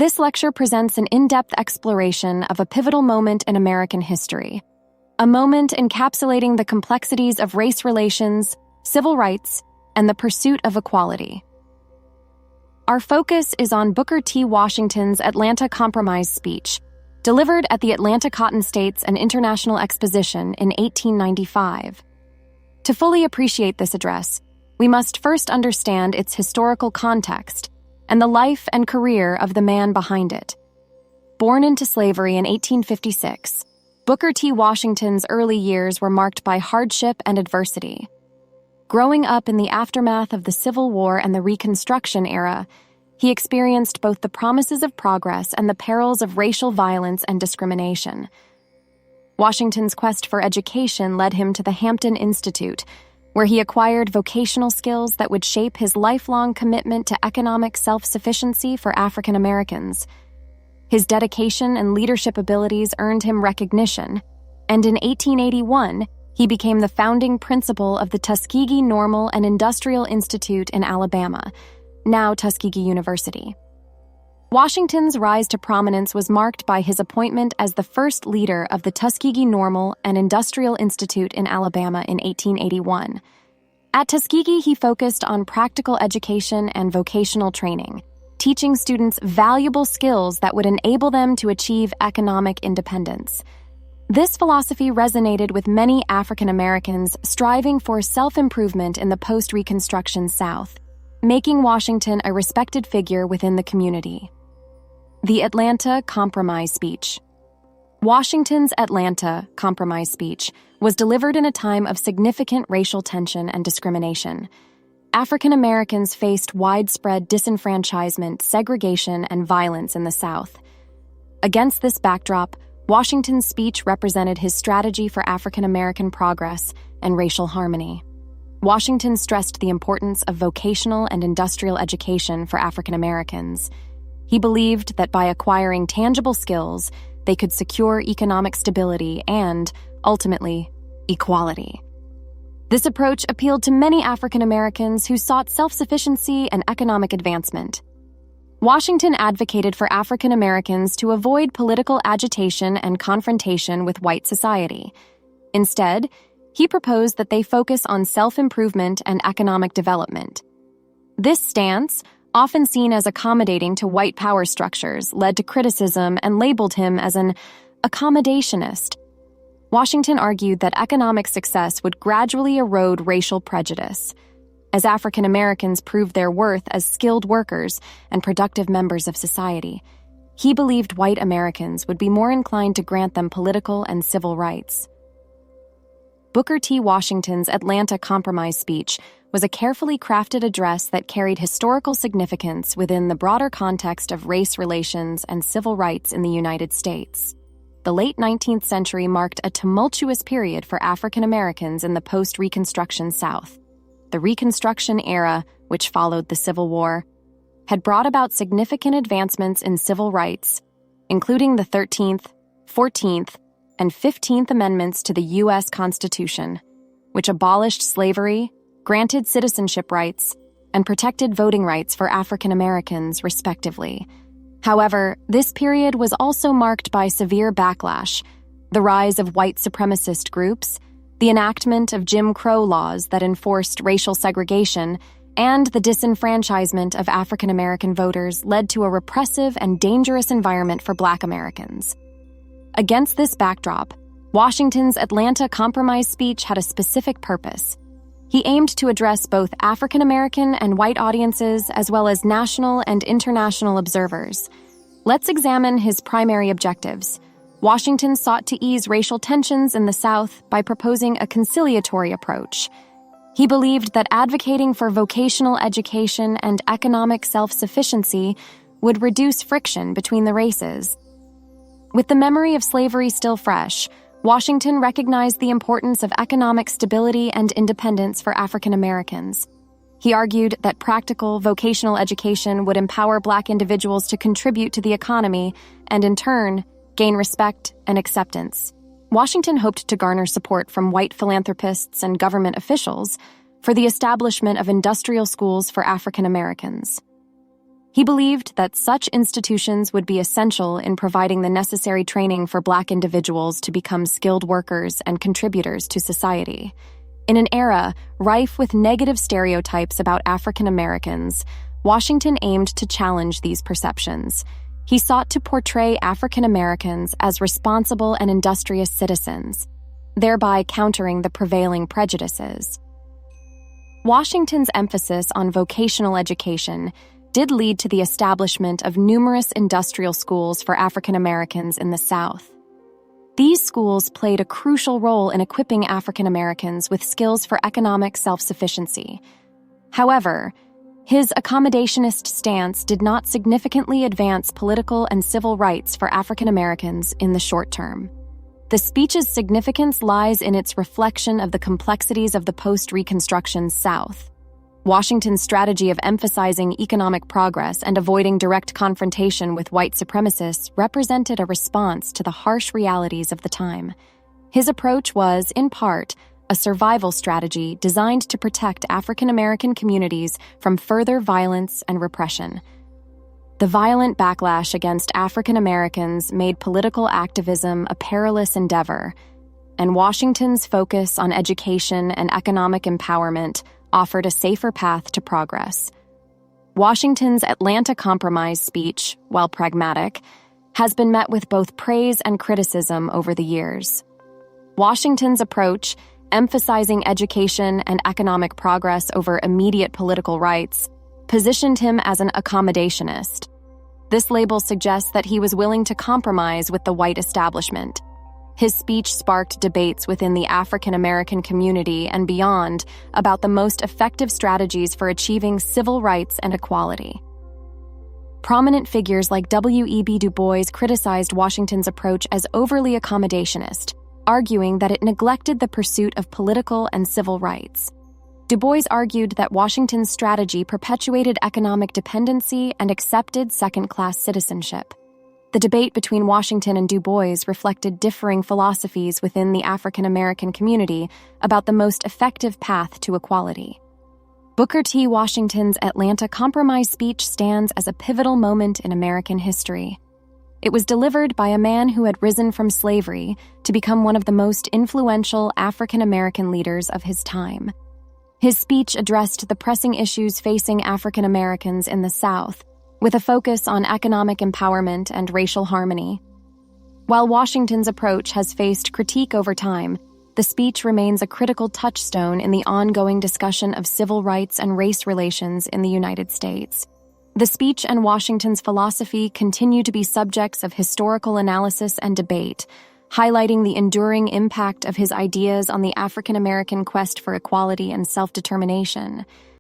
This lecture presents an in-depth exploration of a pivotal moment in American history, a moment encapsulating the complexities of race relations, civil rights, and the pursuit of equality. Our focus is on Booker T. Washington's Atlanta Compromise speech, delivered at the Atlanta Cotton States and International Exposition in 1895. To fully appreciate this address, we must first understand its historical context and the life and career of the man behind it. Born into slavery in 1856, Booker T. Washington's early years were marked by hardship and adversity. Growing up in the aftermath of the Civil War and the Reconstruction era, he experienced both the promises of progress and the perils of racial violence and discrimination. Washington's quest for education led him to the Hampton Institute, where he acquired vocational skills that would shape his lifelong commitment to economic self-sufficiency for African Americans. His dedication and leadership abilities earned him recognition, and in 1881, he became the founding principal of the Tuskegee Normal and Industrial Institute in Alabama, now Tuskegee University. Washington's rise to prominence was marked by his appointment as the first leader of the Tuskegee Normal and Industrial Institute in Alabama in 1881. At Tuskegee, he focused on practical education and vocational training, teaching students valuable skills that would enable them to achieve economic independence. This philosophy resonated with many African Americans striving for self-improvement in the post-Reconstruction South, making Washington a respected figure within the community. The Atlanta Compromise Speech. Washington's Atlanta Compromise speech was delivered in a time of significant racial tension and discrimination. African Americans faced widespread disenfranchisement, segregation, and violence in the South. Against this backdrop, Washington's speech represented his strategy for African American progress and racial harmony. Washington stressed the importance of vocational and industrial education for African Americans. He believed that by acquiring tangible skills, they could secure economic stability and, ultimately, equality. This approach appealed to many African Americans who sought self-sufficiency and economic advancement. Washington advocated for African Americans to avoid political agitation and confrontation with white society. Instead, he proposed that they focus on self-improvement and economic development. This stance, often seen as accommodating to white power structures, led to criticism and labeled him as an accommodationist. Washington argued that economic success would gradually erode racial prejudice. As African Americans proved their worth as skilled workers and productive members of society, he believed white Americans would be more inclined to grant them political and civil rights. Booker T. Washington's Atlanta Compromise speech was a carefully crafted address that carried historical significance within the broader context of race relations and civil rights in the United States. The late 19th century marked a tumultuous period for African Americans in the post-Reconstruction South. The Reconstruction era, which followed the Civil War, had brought about significant advancements in civil rights, including the 13th, 14th, and 15th Amendments to the U.S. Constitution, which abolished slavery, granted citizenship rights, and protected voting rights for African Americans, respectively. However, this period was also marked by severe backlash, the rise of white supremacist groups, the enactment of Jim Crow laws that enforced racial segregation, and the disenfranchisement of African American voters led to a repressive and dangerous environment for Black Americans. Against this backdrop, Washington's Atlanta Compromise speech had a specific purpose. He aimed to address both African American and white audiences as well as national and international observers. Let's examine his primary objectives. Washington sought to ease racial tensions in the South by proposing a conciliatory approach. He believed that advocating for vocational education and economic self-sufficiency would reduce friction between the races. With the memory of slavery still fresh, Washington recognized the importance of economic stability and independence for African Americans. He argued that practical vocational education would empower Black individuals to contribute to the economy and, in turn, gain respect and acceptance. Washington hoped to garner support from white philanthropists and government officials for the establishment of industrial schools for African Americans. He believed that such institutions would be essential in providing the necessary training for Black individuals to become skilled workers and contributors to society. In an era rife with negative stereotypes about African Americans, Washington aimed to challenge these perceptions. He sought to portray African Americans as responsible and industrious citizens, thereby countering the prevailing prejudices. Washington's emphasis on vocational education did lead to the establishment of numerous industrial schools for African Americans in the South. These schools played a crucial role in equipping African Americans with skills for economic self-sufficiency. However, his accommodationist stance did not significantly advance political and civil rights for African Americans in the short term. The speech's significance lies in its reflection of the complexities of the post-Reconstruction South. Washington's strategy of emphasizing economic progress and avoiding direct confrontation with white supremacists represented a response to the harsh realities of the time. His approach was, in part, a survival strategy designed to protect African American communities from further violence and repression. The violent backlash against African Americans made political activism a perilous endeavor, and Washington's focus on education and economic empowerment offered a safer path to progress. Washington's Atlanta Compromise speech, while pragmatic, has been met with both praise and criticism over the years. Washington's approach, emphasizing education and economic progress over immediate political rights, positioned him as an accommodationist. This label suggests that he was willing to compromise with the white establishment. His speech sparked debates within the African American community and beyond about the most effective strategies for achieving civil rights and equality. Prominent figures like W.E.B. Du Bois criticized Washington's approach as overly accommodationist, arguing that it neglected the pursuit of political and civil rights. Du Bois argued that Washington's strategy perpetuated economic dependency and accepted second-class citizenship. The debate between Washington and Du Bois reflected differing philosophies within the African American community about the most effective path to equality. Booker T. Washington's Atlanta Compromise speech stands as a pivotal moment in American history. It was delivered by a man who had risen from slavery to become one of the most influential African American leaders of his time. His speech addressed the pressing issues facing African Americans in the South, with a focus on economic empowerment and racial harmony. While Washington's approach has faced critique over time, the speech remains a critical touchstone in the ongoing discussion of civil rights and race relations in the United States. The speech and Washington's philosophy continue to be subjects of historical analysis and debate, highlighting the enduring impact of his ideas on the African American quest for equality and self-determination.